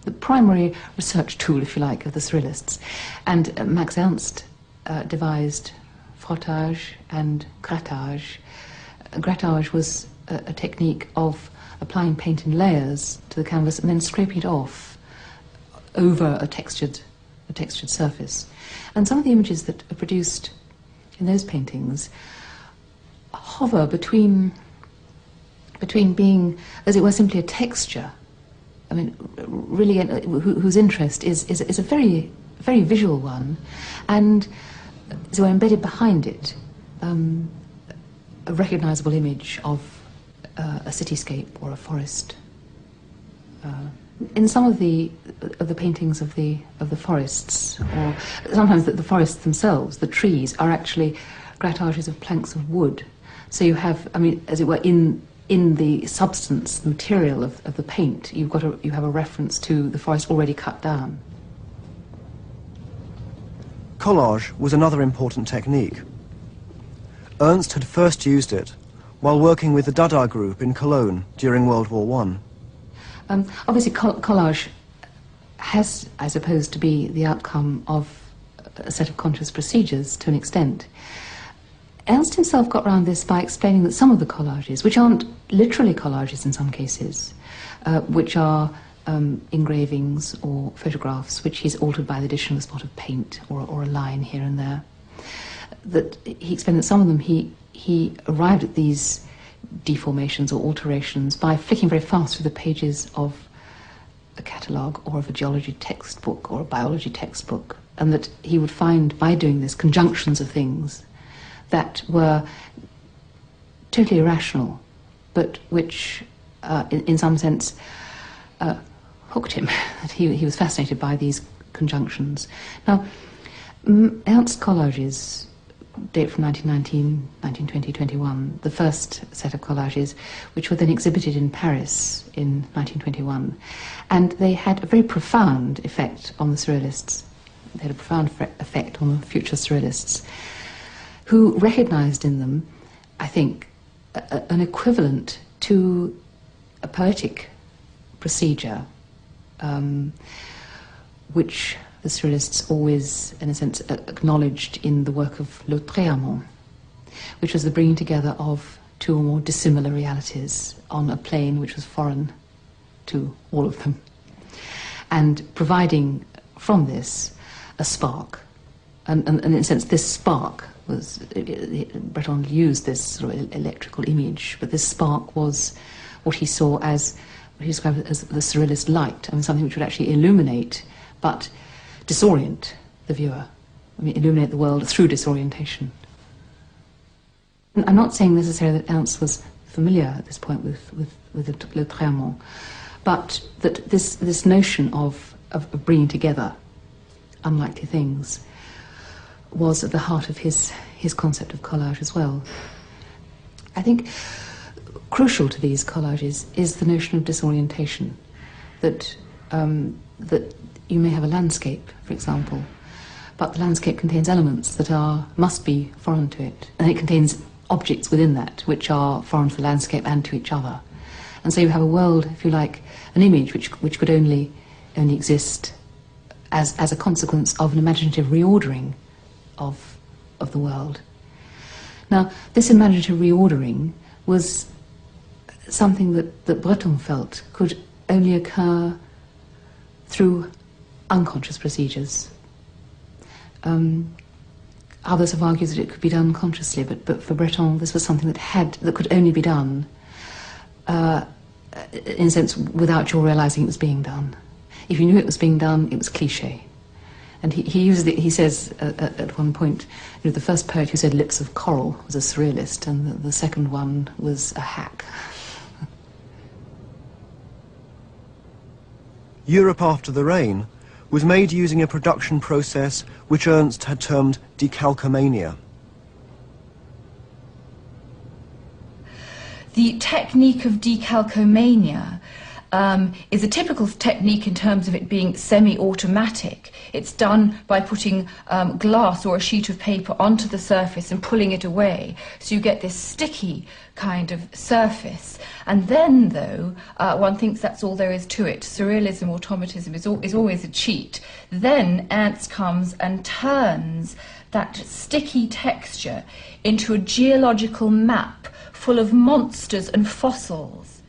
the primary research tool, if you like, of the Surrealists. And Max Ernst devised frottage and grattage. Grattage was a technique of applying paint in layers to the canvas and then scraping it off over a textured surface. And some of the images that are produced in those paintings hover between being, as it were, simply a texture. I mean, really, whose interest is a very, very visual one, and so embedded behind it a recognizable image of a cityscape or a forest. In some of the paintings of the forests, or sometimes the forests themselves, the trees are actually grattages of planks of wood. So you have, I mean, as it were, in the substance, the material of the paint, you have a reference to the forest already cut down. Collage was another important technique. Ernst had first used it while working with the Dada group in Cologne during World War I. Obviously, collage has, I suppose, to be the outcome of a set of conscious procedures to an extent. Ernst himself got around this by explaining that some of the collages, which aren't literally collages in some cases, which are engravings or photographs which he's altered by the addition of a spot of paint or a line here and there, that he explained that some of them he arrived at these deformations or alterations by flicking very fast through the pages of a catalogue or of a geology textbook or a biology textbook, and that he would find by doing this conjunctions of things that were totally irrational, but which in some sense hooked him. That he was fascinated by these conjunctions. Now, Ernst's collages date from 1919, 1920, 21, the first set of collages, which were then exhibited in Paris in 1921. And they had a very profound effect on the Surrealists. They had a profound effect on the future Surrealists, who recognized in them, I think, an equivalent to a poetic procedure, which the Surrealists always, in a sense, acknowledged in the work of Le Tréamont, which was the bringing together of two or more dissimilar realities on a plane which was foreign to all of them, and providing from this a spark. And in a sense, this spark was, Breton used this sort of electrical image, but this spark was what he saw as, what he described as the Surrealist light. I mean, something which would actually illuminate, but disorient the viewer. I mean, illuminate the world through disorientation. And I'm not saying necessarily that Ernst was familiar at this point with Le Tréamont, but that this notion of bringing together unlikely things was at the heart of his concept of collage as well. I think crucial to these collages is the notion of disorientation, that you may have a landscape, for example, but the landscape contains elements that must be foreign to it, and it contains objects within that which are foreign to the landscape and to each other. And so you have a world, if you like, an image which could only exist as a consequence of an imaginative reordering of the world. Now, this imaginative reordering was something that Breton felt could only occur through unconscious procedures. Others have argued that it could be done consciously, but for Breton this was something that could only be done in a sense without your realizing it was being done. If you knew it was being done, it was cliché. And he says at one point, you know, the first poet who said lips of coral was a surrealist, and the second one was a hack. Europe After the Rain was made using a production process which Ernst had termed decalcomania. The technique of decalcomania is a typical technique in terms of it being semi-automatic. It's done by putting glass or a sheet of paper onto the surface and pulling it away, so you get this sticky kind of surface. And then, though, one thinks that's all there is to it. Surrealism, automatism is always a cheat. Then Ernst comes and turns that sticky texture into a geological map full of monsters and fossils.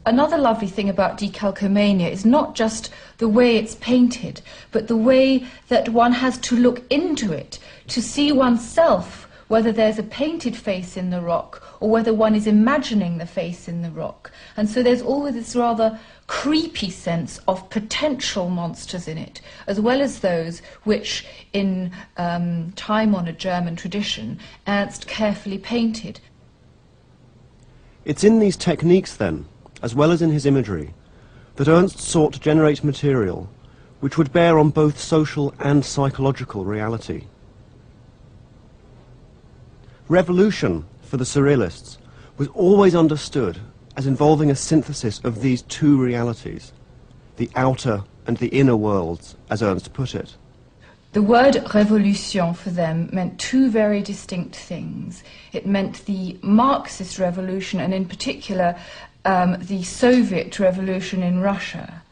Another lovely thing about decalcomania is not just the way it's painted, but the way that one has to look into it to see oneself, whether there's a painted face in the rock or whether one is imagining the face in the rock. And so there's always this rather creepy sense of potential monsters in it, as well as those which, in time-honoured German tradition, Ernst carefully painted. It's in these techniques, then, as well as in his imagery, that Ernst sought to generate material which would bear on both social and psychological reality. Revolution, for the Surrealists, was always understood as involving a synthesis of these two realities, the outer and the inner worlds, as Ernst put it. The word révolution for them meant two very distinct things. It meant the Marxist revolution, and in particular the Soviet revolution in Russia,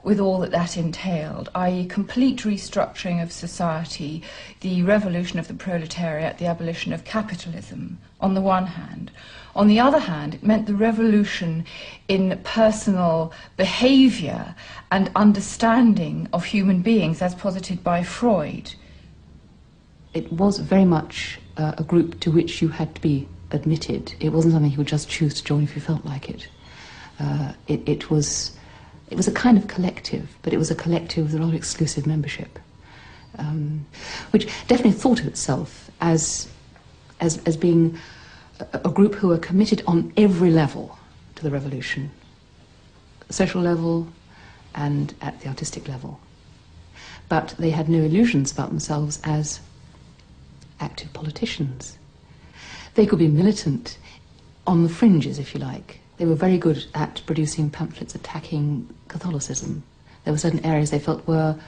with all that that entailed, i.e. complete restructuring of society, the revolution of the proletariat, the abolition of capitalism, on the one hand. On the other hand, it meant the revolution in personal behaviour and understanding of human beings as posited by Freud. It was very much a group to which you had to be admitted. It wasn't something you would just choose to join if you felt like it. It was a kind of collective, but it was a collective with a rather exclusive membership, which definitely thought of itself as being a group who were committed on every level to the revolution, social level and at the artistic level. But they had no illusions about themselves as active politicians. They could be militant on the fringes, if you like. They were very good at producing pamphlets attacking Catholicism. There were certain areas they felt were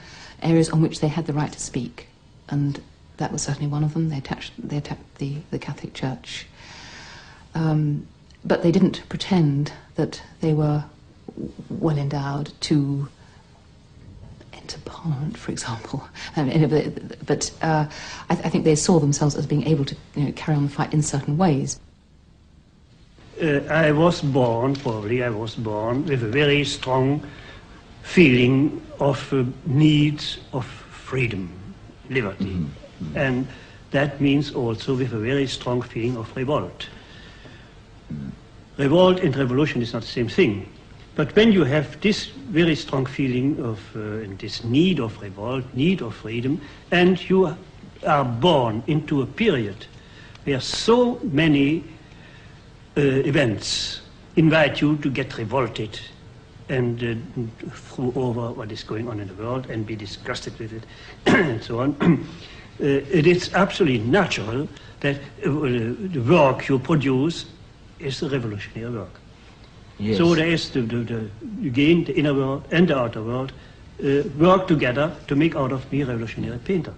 areas on which they had the right to speak, and that was certainly one of them. They attacked the Catholic Church. But they didn't pretend that they were well endowed to enter Parliament, for example. But I think they saw themselves as being able to carry on the fight in certain ways. I was born with a very strong feeling of need of freedom, liberty. Mm-hmm. And that means also with a very strong feeling of revolt. Mm-hmm. Revolt and revolution is not the same thing. But when you have this very strong feeling of this need of revolt, need of freedom, and you are born into a period where so many events invite you to get revolted and throw over what is going on in the world and be disgusted with it and so on. It is absolutely natural that the work you produce is a revolutionary work. Yes. So there is again the inner world and the outer world work together to make out of me a revolutionary painter.